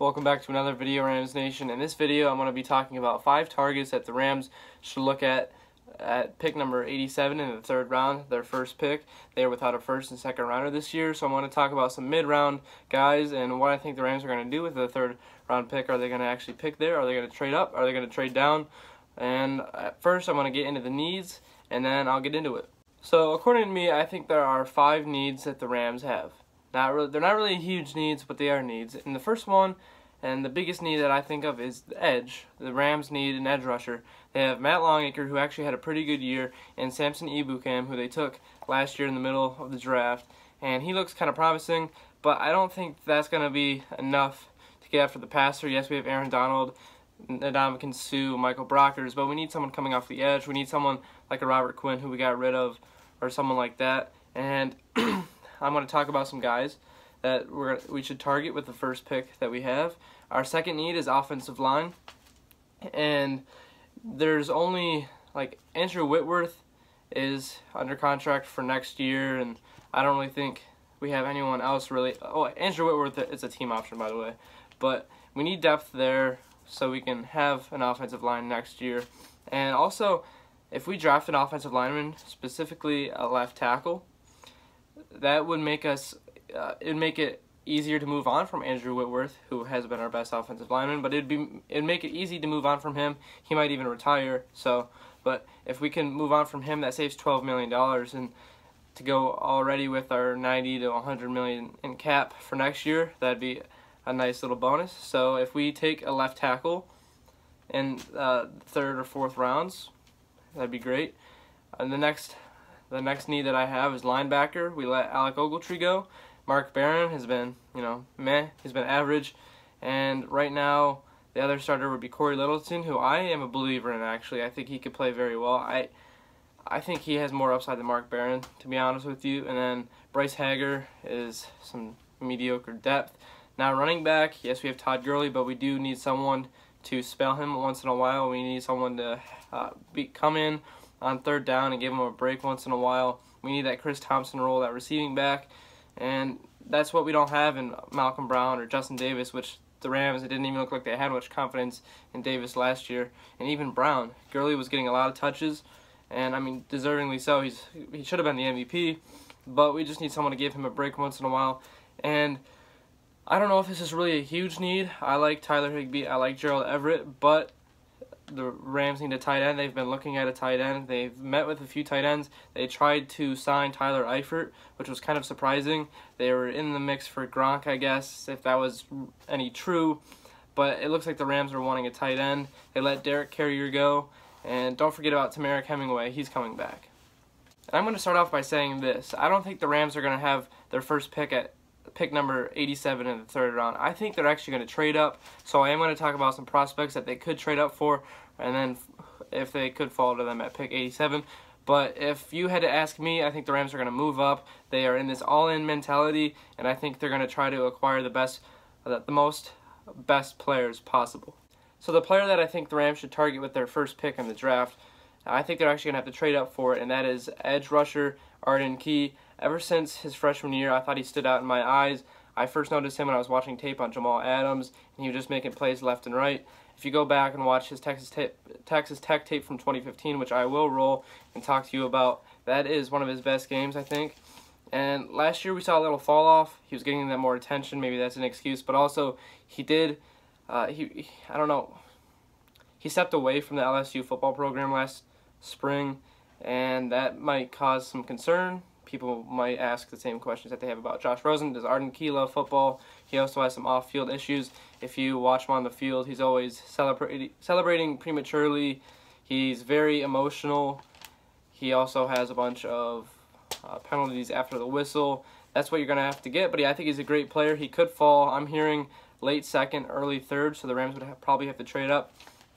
Welcome back to another video, Rams Nation. In this video, I'm going to be talking about 5 targets that the Rams should look at pick number 87 in the 3rd round, their first pick. They are without a 1st and 2nd rounder this year, so I'm going to talk about some mid-round guys and what I think the Rams are going to do with the 3rd round pick. Are they going to actually pick there? Are they going to trade up? Are they going to trade down? And at first, I'm going to get into the needs, and then I'll get into it. So, according to me, I think there are 5 needs that the Rams have. They're not really huge needs, but they are needs. And the first one, and the biggest need that I think of, is the edge. The Rams need an edge rusher. They have Matt Longacre, who actually had a pretty good year, and Samson Ebukam, who they took last year in the middle of the draft. And he looks kind of promising, but I don't think that's going to be enough to get after the passer. Yes, we have Aaron Donald, Ndamukong Suh, Michael Brockers, but we need someone coming off the edge. We need someone like a Robert Quinn, who we got rid of, or someone like that. And I'm going to talk about some guys that we should target with the first pick that we have. Our second need is offensive line, and there's only, like, Andrew Whitworth is under contract for next year, and I don't really think we have anyone else really. Oh, Andrew Whitworth is a team option, by the way, but we need depth there so we can have an offensive line next year. And also, if we draft an offensive lineman, specifically a left tackle, that would make us, it'd make it easier to move on from Andrew Whitworth, who has been our best offensive lineman, but it'd make it easy to move on from him. He might even retire, but if we can move on from him, that saves $12 million, and to go already with our 90 to 100 million in cap for next year, that'd be a nice little bonus. So if we take a left tackle in 3rd or 4th rounds, that'd be great. And the next need that I have is linebacker. We let Alec Ogletree go. Mark Barron has been, meh. He's been average. And right now, the other starter would be Corey Littleton, who I am a believer in, actually. I think he could play very well. I think he has more upside than Mark Barron, to be honest with you. And then Bryce Hager is some mediocre depth. Now, running back, yes, we have Todd Gurley, but we do need someone to spell him once in a while. We need someone to come in on 3rd down and give him a break once in a while. We need that Chris Thompson role, that receiving back, and that's what we don't have in Malcolm Brown or Justin Davis, which the Rams, it didn't even look like they had much confidence in Davis last year. And even Brown. Gurley was getting a lot of touches, and I mean, deservingly so. He should have been the MVP, but we just need someone to give him a break once in a while. And I don't know if this is really a huge need. I like Tyler Higbee, I like Gerald Everett, but the Rams need a tight end. They've been looking at a tight end. They've met with a few tight ends. They tried to sign Tyler Eifert, which was kind of surprising. They were in the mix for Gronk, I guess, if that was any true. But it looks like the Rams are wanting a tight end. They let Derek Carrier go. And don't forget about Tamarick Hemingway. He's coming back. And I'm going to start off by saying this. I don't think the Rams are going to have their first pick at pick number 87 in the 3rd round. I think they're actually going to trade up, so I am going to talk about some prospects that they could trade up for, and then if they could fall to them at pick 87. But if you had to ask me, I think the Rams are going to move up. They are in this all-in mentality, and I think they're going to try to acquire the most best players possible. So the player that I think the Rams should target with their first pick in the draft, I think they're actually going to have to trade up for it, and that is edge rusher Arden Key. Ever since his freshman year, I thought he stood out in my eyes. I first noticed him when I was watching tape on Jamal Adams, and he was just making plays left and right. If you go back and watch his Texas Tech tape from 2015, which I will roll and talk to you about, that is one of his best games, I think. And last year we saw a little fall off. He was getting that more attention. Maybe that's an excuse, but also he did. I don't know. He stepped away from the LSU football program last spring, and that might cause some concern. People might ask the same questions that they have about Josh Rosen. Does Arden Key love football? He also has some off-field issues. If you watch him on the field, he's always celebrating prematurely. He's very emotional. He also has a bunch of penalties after the whistle. That's what you're going to have to get, but I think he's a great player. He could fall. I'm hearing late 2nd, early 3rd, so the Rams would probably have to trade up.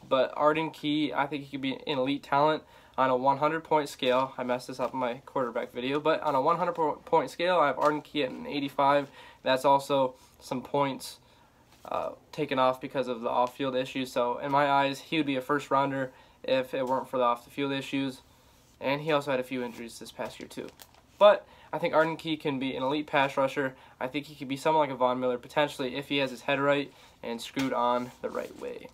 But Arden Key, I think he could be an elite talent. On a 100-point scale, I messed this up in my quarterback video, but on a 100-point scale, I have Arden Key at an 85. That's also some points taken off because of the off-field issues. So in my eyes, he would be a first-rounder if it weren't for the off-the-field issues. And he also had a few injuries this past year too. But I think Arden Key can be an elite pass rusher. I think he could be someone like a Von Miller potentially if he has his head right and screwed on the right way.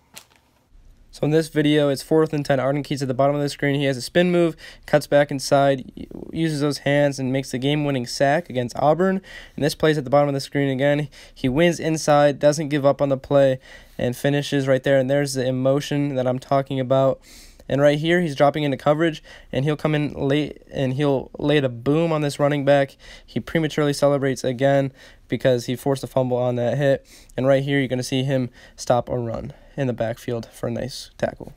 So in this video, it's 4th and 10. Arden Key's at the bottom of the screen. He has a spin move, cuts back inside, uses those hands, and makes the game-winning sack against Auburn. And this play's at the bottom of the screen again. He wins inside, doesn't give up on the play, and finishes right there. And there's the emotion that I'm talking about. And right here, he's dropping into coverage, and he'll come in late, and he'll lay a boom on this running back. He prematurely celebrates again because he forced a fumble on that hit. And right here, you're going to see him stop a run in the backfield for a nice tackle.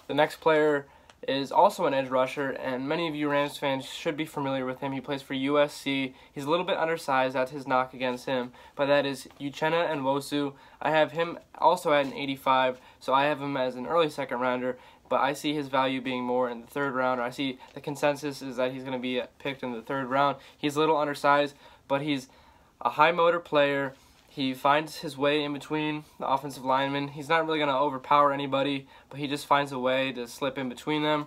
The next player is also an edge rusher, and many of you Rams fans should be familiar with him. He plays for USC. He's a little bit undersized. That's his knock against him, but that is Uchenna Nwosu. I have him also at an 85, so I have him as an early second rounder, but I see his value being more in the 3rd round. I see the consensus is that he's going to be picked in the 3rd round. He's a little undersized, but he's a high motor player. He finds his way in between the offensive linemen. He's not really going to overpower anybody, but he just finds a way to slip in between them.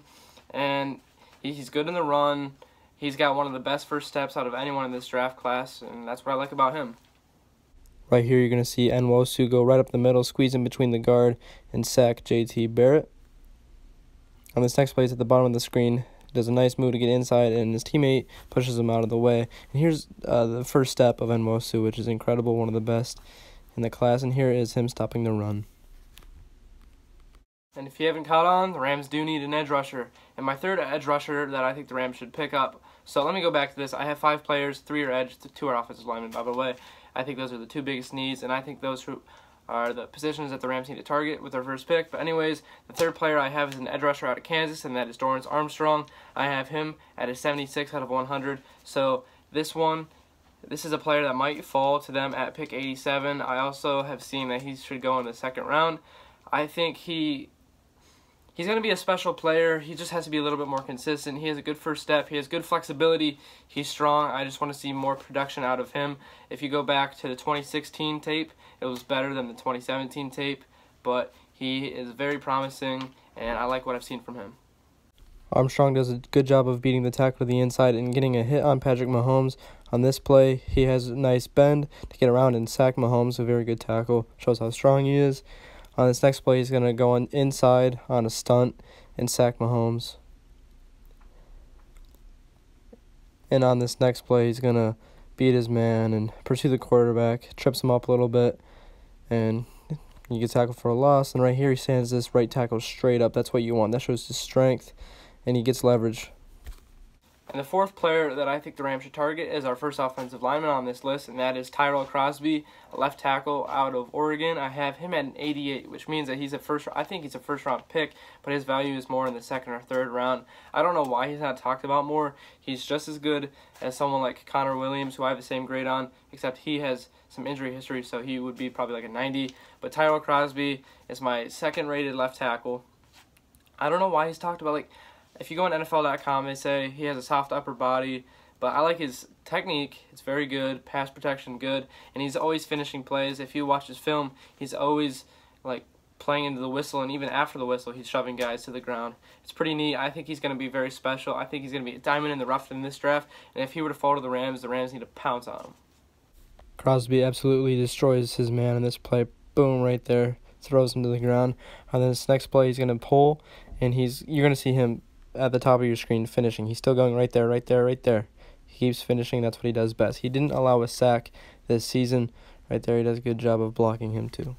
And he's good in the run. He's got one of the best first steps out of anyone in this draft class, and that's what I like about him. Right here, you're going to see Nwosu go right up the middle, squeeze in between the guard, and sack J.T. Barrett. On this next play, it's at the bottom of the screen. Does a nice move to get inside, and his teammate pushes him out of the way. And here's the first step of Nwosu, which is incredible, one of the best in the class. And here is him stopping the run. And if you haven't caught on, the Rams do need an edge rusher. And my 3rd edge rusher that I think the Rams should pick up. So let me go back to this. I have 5 players, 3 are edge, 2 are offensive linemen, by the way. I think those are the 2 biggest needs, and I think those are the positions that the Rams need to target with their first pick. But anyways, the 3rd player I have is an edge rusher out of Kansas, and that is Dorance Armstrong. I have him at a 76 out of 100. So this is a player that might fall to them at pick 87. I also have seen that he should go in the 2nd round. I think he's going to be a special player. He just has to be a little bit more consistent. He has a good first step. He has good flexibility. He's strong. I just want to see more production out of him. If you go back to the 2016 tape, it was better than the 2017 tape, but he is very promising, and I like what I've seen from him. Armstrong does a good job of beating the tackle to the inside and getting a hit on Patrick Mahomes. On this play, he has a nice bend to get around and sack Mahomes. A very good tackle. Shows how strong he is. On this next play, he's going to go on inside on a stunt and sack Mahomes. And on this next play, he's going to beat his man and pursue the quarterback, trips him up a little bit, and he gets tackled for a loss. And right here, he stands this right tackle straight up. That's what you want. That shows his strength, and he gets leverage. And the 4th player that I think the Rams should target is our first offensive lineman on this list, and that is Tyrell Crosby, a left tackle out of Oregon. I have him at an 88, which means that I think he's a first-round pick, but his value is more in the 2nd or 3rd round. I don't know why he's not talked about more. He's just as good as someone like Connor Williams, who I have the same grade on, except he has some injury history, so he would be probably like a 90. But Tyrell Crosby is my 2nd-rated left tackle. I don't know why he's talked about, if you go on NFL.com, they say he has a soft upper body, but I like his technique. It's very good, pass protection good, and he's always finishing plays. If you watch his film, he's always playing into the whistle, and even after the whistle, he's shoving guys to the ground. It's pretty neat. I think he's going to be very special. I think he's going to be a diamond in the rough in this draft, and if he were to fall to the Rams need to pounce on him. Crosby absolutely destroys his man in this play. Boom, right there. Throws him to the ground. And then this next play, he's going to pull, and you're going to see him at the top of your screen finishing. He's still going right there, right there, right there. He keeps finishing. That's what he does best. He didn't allow a sack this season. Right there, he does a good job of blocking him too.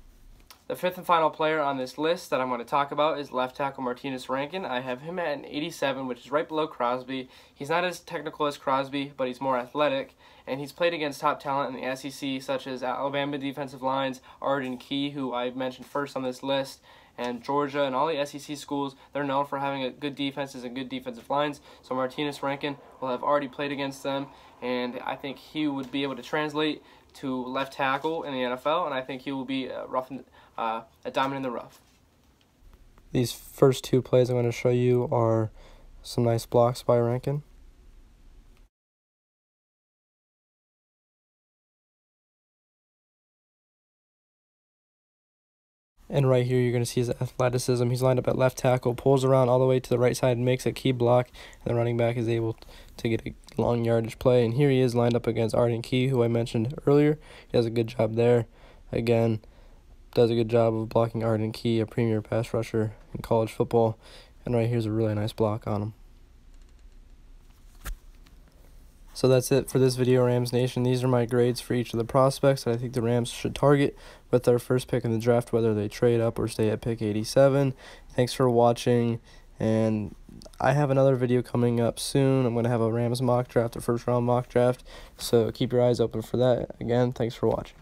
The 5th and final player on this list that I'm going to talk about is left tackle Martinez Rankin. I have him at an 87, which is right below Crosby. He's not as technical as Crosby, but he's more athletic, and he's played against top talent in the SEC, such as Alabama defensive lines, Arden Key, who I mentioned first on this list, and Georgia and all the SEC schools. They're known for having good defenses and good defensive lines, so Martinez Rankin will have already played against them, and I think he would be able to translate to left tackle in the NFL, and I think he will be a diamond in the rough. These first 2 plays I'm going to show you are some nice blocks by Rankin. And right here, you're going to see his athleticism. He's lined up at left tackle, pulls around all the way to the right side, and makes a key block, and the running back is able to get a long yardage play. And here he is lined up against Arden Key, who I mentioned earlier. He does a good job there. Again, does a good job of blocking Arden Key, a premier pass rusher in college football. And right here's a really nice block on him. So that's it for this video, Rams Nation. These are my grades for each of the prospects that I think the Rams should target with their first pick in the draft, whether they trade up or stay at pick 87. Thanks for watching, and I have another video coming up soon. I'm going to have a Rams mock draft, a first-round mock draft, so keep your eyes open for that. Again, thanks for watching.